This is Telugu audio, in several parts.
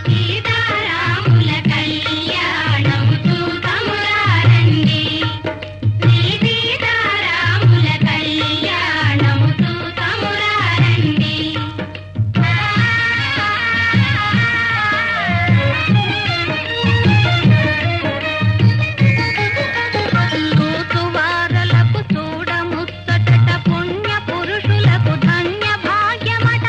సీతారాముల కళ్యాణము చూతమురారండి శ్రీ సీతారాముల కళ్యాణము చూతమురారండి చూతువారలకు చూడముచ్చటట పుణ్య పురుషులకు ధన్య భాగ్యమట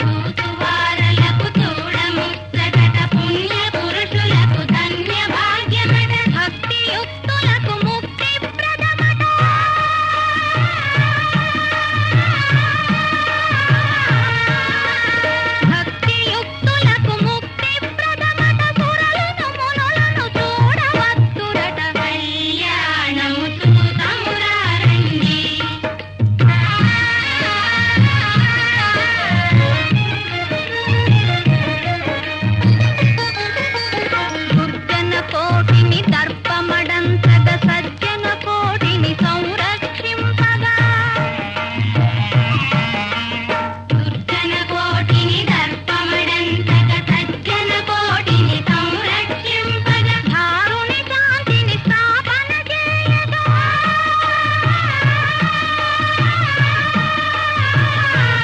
చూతువారలకు చూడముచ్చటట పుణ్య పురుషులకు ధన్య భాగ్యమట భక్తియుక్తులకు ముక్తి ప్రదమట భక్తియుక్తులకు ముక్తి ప్రదమట సురలను మునులను చూడవచ్చురట కళ్యాణము చూతమురారండి దుర్జన కోటిని దర్ప